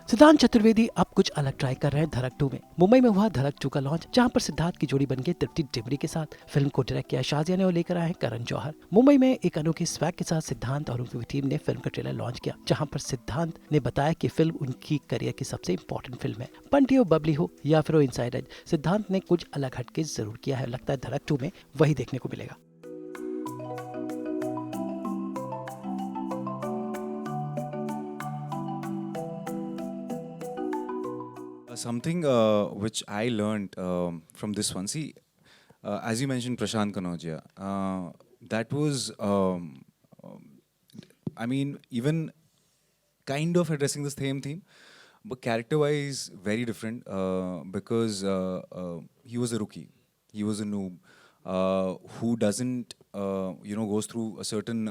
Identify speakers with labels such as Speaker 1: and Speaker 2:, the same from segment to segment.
Speaker 1: सिद्धांत चतुर्वेदी अब कुछ अलग ट्राई कर रहे हैं धड़क 2 में। मुंबई में हुआ धड़क 2 का लॉन्च, जहां पर सिद्धांत की जोड़ी बन गई तृप्ति डिमरी के साथ। फिल्म को डायरेक्ट किया शाजिया ने और लेकर आए हैं करण जौहर। मुंबई में एक अनोखे स्वैग के साथ सिद्धांत और उनकी टीम ने फिल्म का ट्रेलर लॉन्च किया, जहां पर सिद्धांत ने बताया कि फिल्म उनकी करियर की सबसे इंपॉर्टेंट फिल्म है। बंटी हो, बबली हो या फिर इनसाइड एज, सिद्धांत ने कुछ अलग हटके जरूर किया है। लगता है धड़क 2 में वही देखने को मिलेगा।
Speaker 2: Something which I learned from this one. See, as you mentioned, Prashant Kanodia, that was, I mean, even kind of addressing the same theme, but character-wise, very different because he was a rookie, he was a noob who doesn't, goes through a certain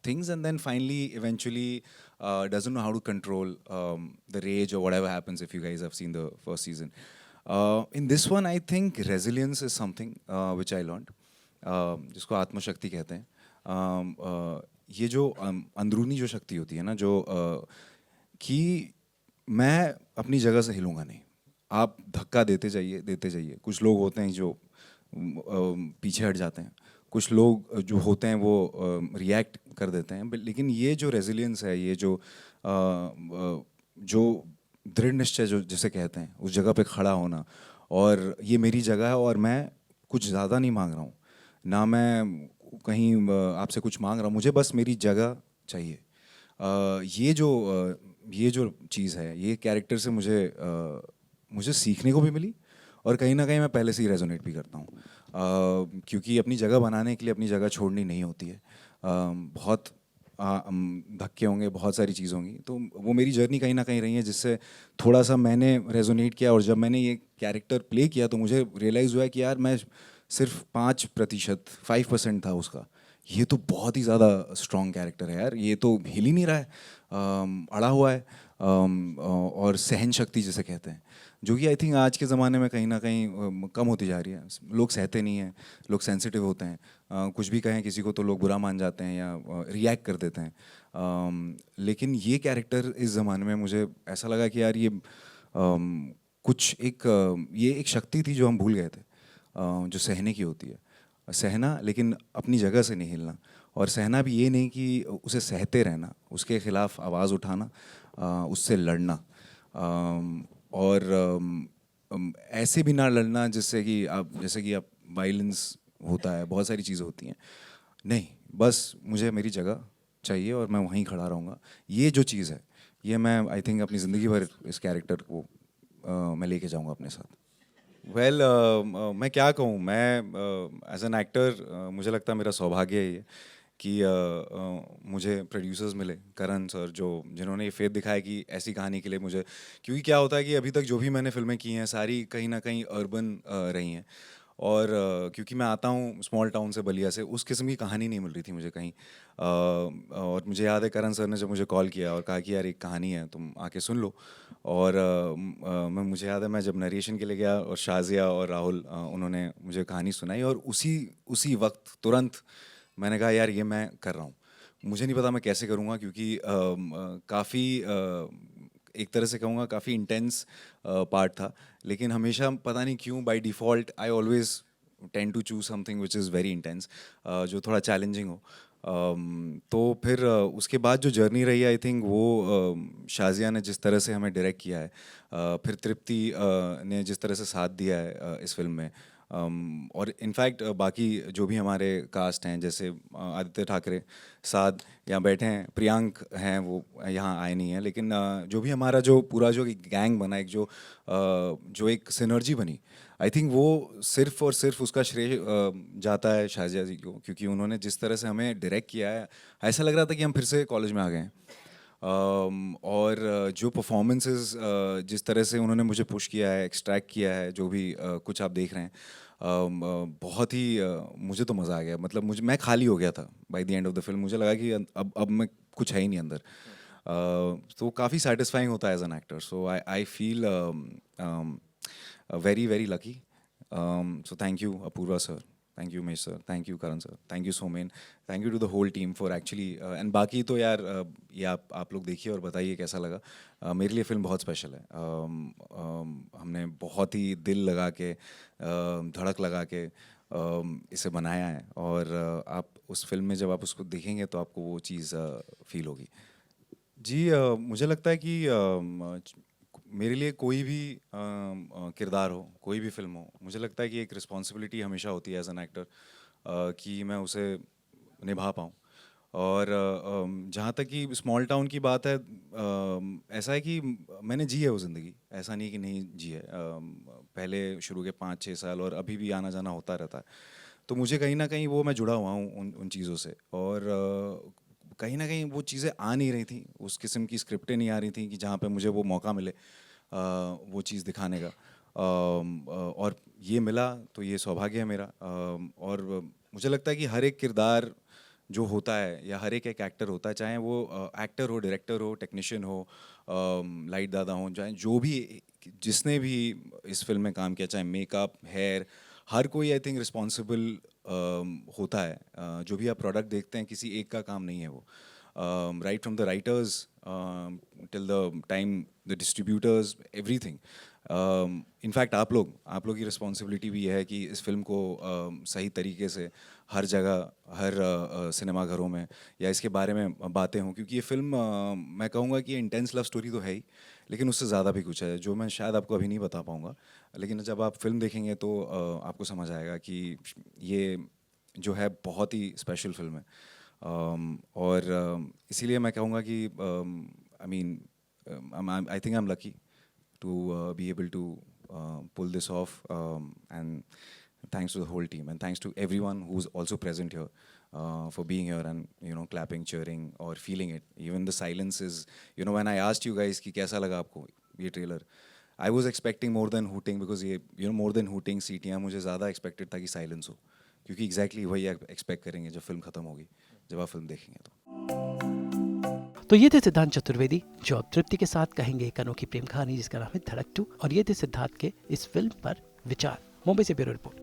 Speaker 2: things and then finally, eventually, doesn't know how to control the rage or whatever happens if you guys have seen the first season. In this one, I think resilience is something which I learned, जिसको आत्मशक्ति कहते हैं. ये जो अंदरूनी जो शक्ति होती है ना, जो कि मैं अपनी जगह से हिलूंगा नहीं, आप धक्का देते जाइए. कुछ लोग होते हैं जो पीछे हट जाते हैं, कुछ लोग जो होते हैं वो रिएक्ट कर देते हैं, लेकिन ये जो रेजिलियंस है, ये जो दृढ़ निश्चय जो जिसे कहते हैं, उस जगह पे खड़ा होना, और ये मेरी जगह है और मैं कुछ ज़्यादा नहीं मांग रहा हूँ, ना मैं कहीं आपसे कुछ मांग रहा हूँ, मुझे बस मेरी जगह चाहिए. ये जो चीज़ है, ये कैरेक्टर से मुझे सीखने को भी मिली और कहीं ना कहीं मैं पहले से ही रेजोनेट भी करता हूँ, क्योंकि अपनी जगह बनाने के लिए अपनी जगह छोड़नी नहीं होती है. बहुत धक्के होंगे, बहुत सारी चीज़ होंगी, तो वो मेरी जर्नी कहीं ना कहीं रही है जिससे थोड़ा सा मैंने रेजोनेट किया. और जब मैंने ये कैरेक्टर प्ले किया तो मुझे रियलाइज़ हुआ कि यार मैं सिर्फ 5%, 5% था उसका. ये तो बहुत ही ज़्यादा स्ट्रॉन्ग कैरेक्टर है यार, ये तो हिल ही नहीं रहा है, अड़ा हुआ है, और सहन शक्ति जिसे कहते हैं, जो कि आई थिंक आज के ज़माने में कहीं ना कहीं कम होती जा रही है. लोग सहते नहीं हैं, लोग सेंसिटिव होते हैं, कुछ भी कहें किसी को तो लोग बुरा मान जाते हैं या रिएक्ट कर देते हैं. लेकिन ये कैरेक्टर इस ज़माने में मुझे ऐसा लगा कि यार ये ये एक शक्ति थी जो हम भूल गए थे, जो सहने की होती है. सहना, लेकिन अपनी जगह से नहीं हिलना. और सहना भी ये नहीं कि उसे सहते रहना, उसके खिलाफ आवाज़ उठाना, उससे लड़ना, और ऐसे भी ना लड़ना जैसे कि आप वायलेंस होता है, बहुत सारी चीज़ें होती हैं. नहीं, बस मुझे मेरी जगह चाहिए और मैं वहीं खड़ा रहूँगा. ये जो चीज़ है, ये मैं आई थिंक अपनी ज़िंदगी भर इस कैरेक्टर को मैं लेके जाऊँगा अपने साथ. वेल, मैं क्या कहूँ, मैं एज एन एक्टर मुझे लगता है मेरा सौभाग्य है ये कि मुझे प्रोड्यूसर्स मिले, करण सर, जिन्होंने ये फेथ दिखाया कि ऐसी कहानी के लिए मुझे. क्योंकि क्या होता है कि अभी तक जो भी मैंने फिल्में की हैं सारी कहीं ना कहीं अर्बन रही हैं, और क्योंकि मैं आता हूँ स्मॉल टाउन से, बलिया से, उस किस्म की कहानी नहीं मिल रही थी मुझे कहीं. और मुझे याद है करण सर ने जब मुझे कॉल किया और कहा कि यार एक कहानी है, तुम आके सुन लो. और मुझे याद है मैं जब नरेशन के लिए गया और शाजिया और राहुल उन्होंने मुझे कहानी सुनाई, और उसी वक्त तुरंत मैंने कहा यार ये मैं कर रहा हूँ. मुझे नहीं पता मैं कैसे करूँगा, क्योंकि काफ़ी एक तरह से कहूँगा काफ़ी इंटेंस पार्ट था, लेकिन हमेशा पता नहीं क्यों by default I always tend to choose something which is very intense, जो थोड़ा चैलेंजिंग हो. तो फिर उसके बाद जो जर्नी रही, आई थिंक वो शाजिया ने जिस तरह से हमें डायरेक्ट किया है, फिर तृप्ति ने जिस तरह से साथ दिया है इस फिल्म में, और इनफैक्ट बाकी जो भी हमारे कास्ट हैं, जैसे आदित्य ठाकरे साथ यहाँ बैठे हैं, प्रियांक हैं, वो यहाँ आए नहीं हैं, लेकिन जो भी हमारा जो पूरा जो गैंग बना, जो एक सिनर्जी बनी, आई थिंक वो सिर्फ और सिर्फ उसका श्रेय जाता है शाजिया जी को, क्योंकि उन्होंने जिस तरह से हमें डायरेक्ट किया है, ऐसा लग रहा था कि हम फिर से कॉलेज में आ गए हैं. और जो परफॉर्मेंसेस जिस तरह से उन्होंने मुझे पुश किया है, एक्सट्रैक्ट किया है, जो भी कुछ आप देख रहे हैं, बहुत ही मुझे तो मज़ा आ गया. मतलब मैं खाली हो गया था by the end of the film. मुझे लगा कि अब मैं कुछ है ही नहीं अंदर. तो काफ़ी सेटिस्फाइंग होता है as an actor. So I feel very very lucky. So thank you Apurva sir. Thank you Mahesh sir, thank you Karan sir, thank you Somen, thank you to the whole team for actually and बाकी तो यार ये आप लोग देखिए और बताइए कैसा लगा। मेरे लिए फिल्म बहुत स्पेशल है। हमने बहुत ही दिल लगा के धड़क लगा के इसे बनाया है और आप उस फिल्म में जब आप उसको देखेंगे तो आपको वो चीज़ फील होगी। जी मुझे लगता है कि मेरे लिए कोई भी किरदार हो, कोई भी फिल्म हो, मुझे लगता है कि एक रिस्पॉन्सिबिलिटी हमेशा होती है एज एन एक्टर कि मैं उसे निभा पाऊँ। और जहाँ तक कि स्मॉल टाउन की बात है, ऐसा है कि मैंने जी है वो ज़िंदगी, ऐसा नहीं कि नहीं जी है। पहले शुरू के 5-6 साल और अभी भी आना जाना होता रहता है, तो मुझे कहीं ना कहीं वो मैं जुड़ा हुआ हूँ उन चीज़ों से। और कहीं ना कहीं वो चीज़ें आ नहीं रही थी, उस किस्म की स्क्रिप्टें नहीं आ रही थी कि जहाँ पे मुझे वो मौका मिले वो चीज़ दिखाने का। और ये मिला तो ये सौभाग्य है मेरा। और मुझे लगता है कि हर एक किरदार जो होता है या हर एक एक्टर होता है, चाहे वो एक्टर हो, डायरेक्टर हो, टेक्नीशियन हो, लाइट दादा हो, चाहे जो भी जिसने भी इस फिल्म में काम किया, चाहे मेकअप, हेयर, हर कोई आई थिंक रिस्पॉन्सिबल होता है। जो भी आप प्रोडक्ट देखते हैं किसी एक का काम नहीं है वो। Right from the writers till the time the distributors, everything. In fact आप लोग की रिस्पॉन्सिबिलिटी भी है कि इस फिल्म को सही तरीके से हर जगह, हर सिनेमा घरों में या इसके बारे में बातें हों, क्योंकि ये फिल्म मैं कहूँगा कि इंटेंस लव स्टोरी तो है ही, लेकिन उससे ज़्यादा भी कुछ है जो मैं शायद आपको अभी नहीं बता पाऊँगा। लेकिन जब आप फिल्म देखेंगे तो आपको समझ आएगा कि ये जो है बहुत ही स्पेशल फिल्म है। और इसीलिए मैं कहूँगा कि I mean I think I am lucky to be able to pull this off, and thanks to the whole team and thanks to everyone who's also present here for being here and clapping, cheering or feeling it. Even the silence is, when I asked you guys कि कैसा लगा आपको ये trailer, I was expecting more than hooting, because ये more than hooting सीटियाँ मुझे ज़्यादा expected था कि silence हो, क्योंकि exactly वही expect करेंगे जब फिल्म ख़त्म होगी, जब आप फिल्म देखेंगे तो।
Speaker 1: तो ये थे सिद्धांत चतुर्वेदी जो अब तृप्ति के साथ कहेंगे एक अनोखी प्रेम कहानी जिसका नाम है धड़क 2, और ये थे सिद्धांत के इस फिल्म पर विचार। मुंबई से ब्यूरो रिपोर्ट।